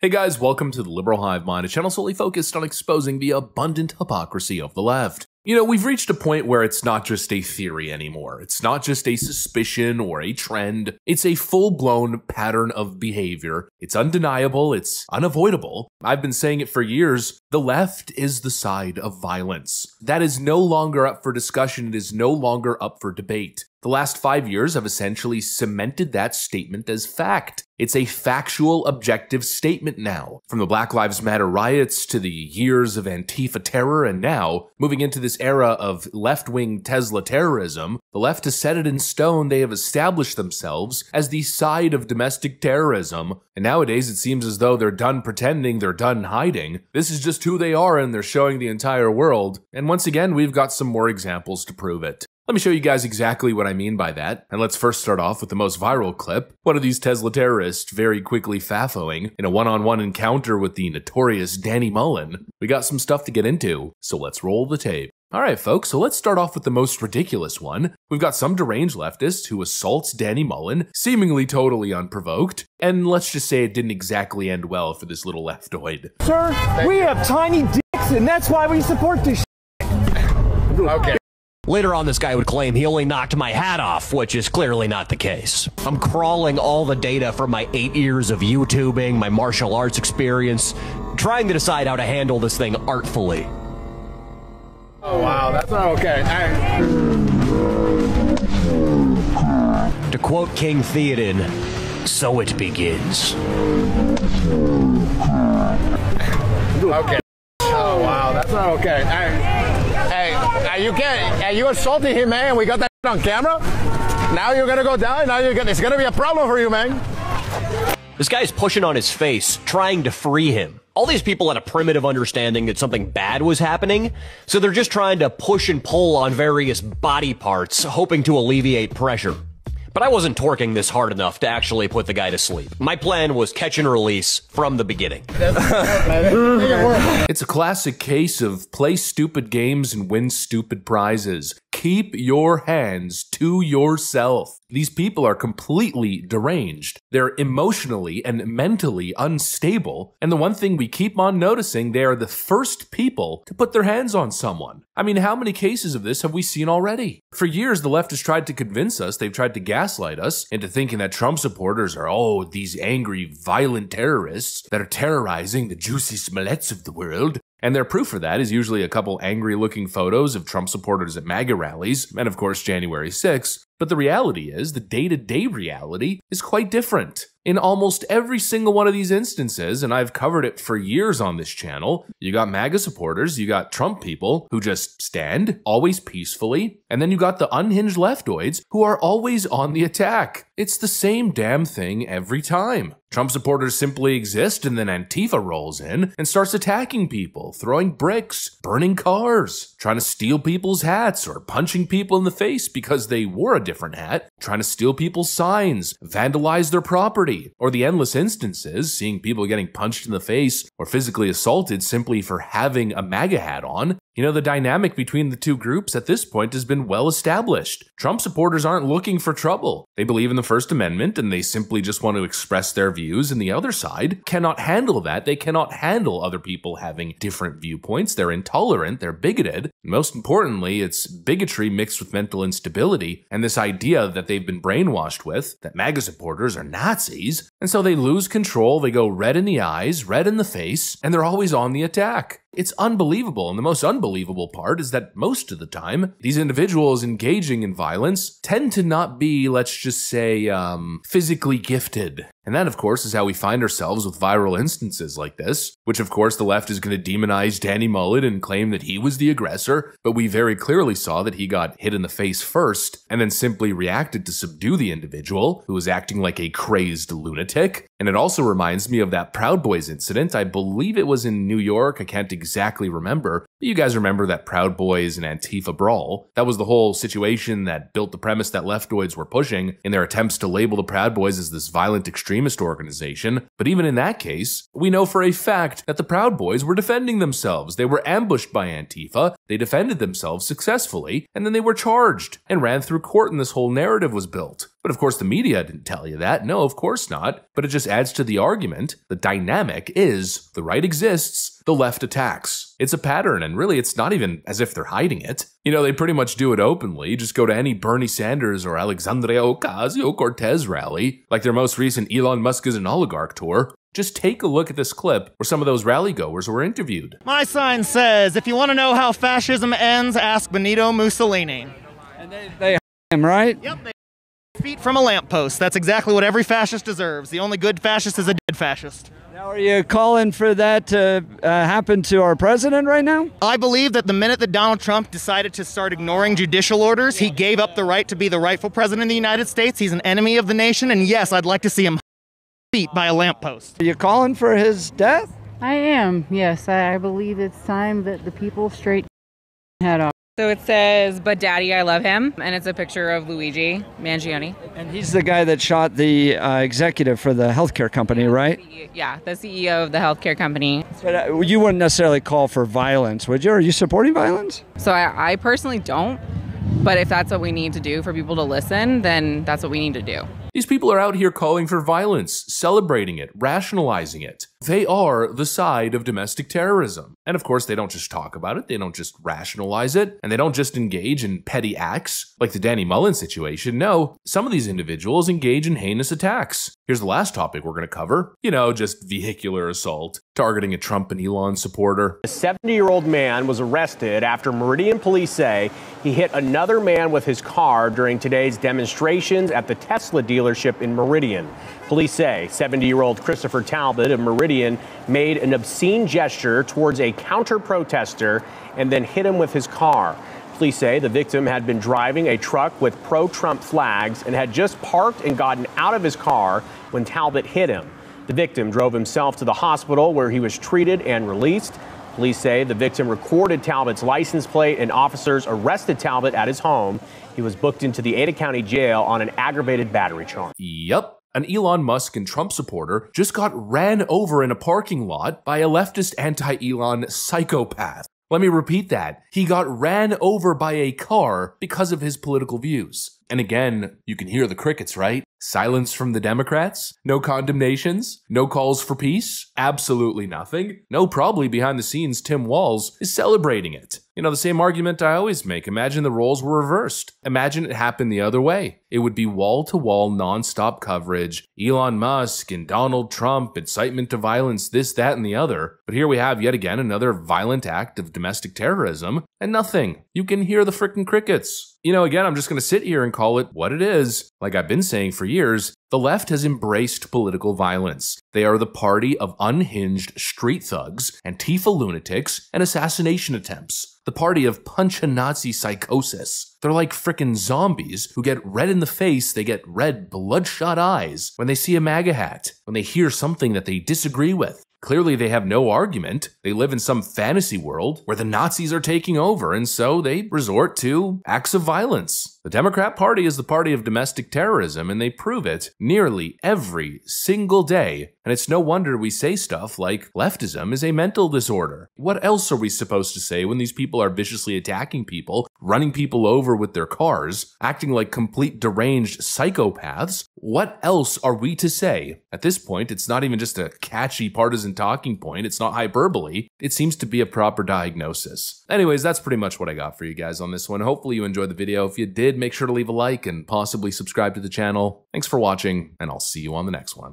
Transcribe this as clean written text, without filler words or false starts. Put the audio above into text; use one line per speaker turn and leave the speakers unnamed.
Hey guys, welcome to the Liberal Hive Mind, a channel solely focused on exposing the abundant hypocrisy of the left. You know, we've reached a point where it's not just a theory anymore. It's not just a suspicion or a trend. It's a full-blown pattern of behavior. It's undeniable. It's unavoidable. I've been saying it for years. The left is the side of violence. That is no longer up for discussion. It is no longer up for debate. The last 5 years have essentially cemented that statement as fact. It's a factual, objective statement now. From the Black Lives Matter riots to the years of Antifa terror, and now, moving into this era of left-wing Tesla terrorism, the left has set it in stone. They have established themselves as the side of domestic terrorism, and nowadays it seems as though they're done pretending, they're done hiding. This is just who they are, and they're showing the entire world. And once again, we've got some more examples to prove it. Let me show you guys exactly what I mean by that, and let's first start off with the most viral clip. One of these Tesla terrorists very quickly fafoing in a one-on-one encounter with the notorious Danny Mullen. We got some stuff to get into, so let's roll the tape. Alright folks, so let's start off with the most ridiculous one. We've got some deranged leftist who assaults Danny Mullen, seemingly totally unprovoked, and let's just say it didn't exactly end well for this little leftoid.
Sir, we have tiny dicks and that's why we support this
Okay.
Later on, this guy would claim he only knocked my hat off, which is clearly not the case. I'm crawling all the data from my 8 years of YouTubing, my martial arts experience, trying to decide how to handle this thing artfully.
Oh, wow, that's not okay.
To quote King Theoden, so it begins.
Okay. Oh, wow, that's not okay. You assaulted him, man. We got that on camera. Now you're gonna go down. Now it's gonna be a problem for you, man.
This guy's pushing on his face, trying to free him. All these people had a primitive understanding that something bad was happening, so they're just trying to push and pull on various body parts, hoping to alleviate pressure. But I wasn't torquing this hard enough to actually put the guy to sleep. My plan was catch and release from the beginning.
It's a classic case of play stupid games and win stupid prizes. Keep your hands to yourself. These people are completely deranged. They're emotionally and mentally unstable, and the one thing we keep on noticing, they are the first people to put their hands on someone. I mean, how many cases of this have we seen already? For years, the left has tried to convince us, they've tried to gaslight us into thinking that Trump supporters are, oh, these angry, violent terrorists that are terrorizing the Juicy Smolletts of the world. And their proof for that is usually a couple angry-looking photos of Trump supporters at MAGA rallies, and of course January 6th. But the reality is, the day-to-day reality is quite different. In almost every single one of these instances, and I've covered it for years on this channel, you got MAGA supporters, you got Trump people who just stand, always peacefully, and then you got the unhinged leftoids who are always on the attack. It's the same damn thing every time. Trump supporters simply exist, and then Antifa rolls in and starts attacking people, throwing bricks, burning cars, trying to steal people's hats, or punching people in the face because they wore a different hat, trying to steal people's signs, vandalize their property, or the endless instances, seeing people getting punched in the face or physically assaulted simply for having a MAGA hat on. You know, the dynamic between the two groups at this point has been well established. Trump supporters aren't looking for trouble. They believe in the First Amendment and they simply just want to express their views, and the other side cannot handle that. They cannot handle other people having different viewpoints. They're intolerant, they're bigoted. Most importantly, it's bigotry mixed with mental instability and this idea that they've been brainwashed with, that MAGA supporters are Nazis, and so they lose control, they go red in the eyes, red in the face, and they're always on the attack. It's unbelievable, and the most unbelievable part is that most of the time, these individuals engaging in violence tend to not be, let's just say, physically gifted. And that, of course, is how we find ourselves with viral instances like this, which, of course, the left is going to demonize Danny Mullen and claim that he was the aggressor, but we very clearly saw that he got hit in the face first, and then simply reacted to subdue the individual, who was acting like a crazed lunatic. And it also reminds me of that Proud Boys incident. I believe it was in New York, I can't exactly remember. You guys remember that Proud Boys and Antifa brawl? That was the whole situation that built the premise that leftoids were pushing in their attempts to label the Proud Boys as this violent extremist organization. But even in that case, we know for a fact that the Proud Boys were defending themselves. They were ambushed by Antifa, they defended themselves successfully, and then they were charged and ran through court, and this whole narrative was built. But of course the media didn't tell you that. No, of course not. But it just adds to the argument. The dynamic is the right exists, the left attacks. It's a pattern, and really it's not even as if they're hiding it. You know, they pretty much do it openly. Just go to any Bernie Sanders or Alexandria Ocasio-Cortez rally, like their most recent Elon Musk is an oligarch tour. Just take a look at this clip where some of those rally goers were interviewed.
My sign says, if you want to know how fascism ends, ask Benito Mussolini.
And they him, right?
Yep, they feet from a lamppost. That's exactly what every fascist deserves. The only good fascist is a dead fascist.
Now, are you calling for that to happen to our president right now?
I believe that the minute that Donald Trump decided to start ignoring judicial orders, he gave up the right to be the rightful president of the United States. He's an enemy of the nation, and yes, I'd like to see him feet by a lamppost.
Are you calling for his death?
I am, yes. I believe it's time that the people straighten head off.
So it says, "But Daddy, I love him," and it's a picture of Luigi Mangione.
And he's the guy that shot the executive for the healthcare company, right?
Yeah, the CEO of the healthcare company.
But you wouldn't necessarily call for violence, would you? Are you supporting violence?
So I personally don't, but if that's what we need to do for people to listen, then that's what we need to do.
These people are out here calling for violence, celebrating it, rationalizing it. They are the side of domestic terrorism. And of course, they don't just talk about it, they don't just rationalize it, and they don't just engage in petty acts like the Danny Mullen situation. No, some of these individuals engage in heinous attacks. Here's the last topic we're going to cover. You know, just vehicular assault, targeting a Trump and Elon supporter.
A 70-year-old man was arrested after Meridian police say he hit another man with his car during today's demonstrations at the Tesla dealership in Meridian. Police say 70-year-old Christopher Talbot of Meridian made an obscene gesture towards a counter-protester and then hit him with his car. Police say the victim had been driving a truck with pro-Trump flags and had just parked and gotten out of his car when Talbot hit him. The victim drove himself to the hospital where he was treated and released. Police say the victim recorded Talbot's license plate and officers arrested Talbot at his home. He was booked into the Ada County Jail on an aggravated battery charge.
Yep. An Elon Musk and Trump supporter just got ran over in a parking lot by a leftist anti-Elon psychopath. Let me repeat that. He got ran over by a car because of his political views. And again, you can hear the crickets, right? Silence from the Democrats? No condemnations? No calls for peace? Absolutely nothing. No, probably behind the scenes, Tim Walz is celebrating it. You know, the same argument I always make. Imagine the roles were reversed. Imagine it happened the other way. It would be wall-to-wall non-stop coverage. Elon Musk and Donald Trump, incitement to violence, this, that, and the other. But here we have yet again another violent act of domestic terrorism, and nothing. You can hear the frickin' crickets. You know, again, I'm just going to sit here and call it what it is. Like I've been saying for years, the left has embraced political violence. They are the party of unhinged street thugs, Antifa lunatics, and assassination attempts. The party of punch-a-Nazi psychosis. They're like frickin' zombies who get red in the face, they get red, bloodshot eyes when they see a MAGA hat, when they hear something that they disagree with. Clearly, they have no argument. They live in some fantasy world where the Nazis are taking over, and so they resort to acts of violence. The Democrat Party is the party of domestic terrorism, and they prove it nearly every single day. And it's no wonder we say stuff like leftism is a mental disorder. What else are we supposed to say when these people are viciously attacking people, running people over with their cars, acting like complete deranged psychopaths? What else are we to say? At this point, it's not even just a catchy partisan talking point. It's not hyperbole. It seems to be a proper diagnosis. Anyways, that's pretty much what I got for you guys on this one. Hopefully you enjoyed the video. If you did, make sure to leave a like and possibly subscribe to the channel. Thanks for watching, and I'll see you on the next one.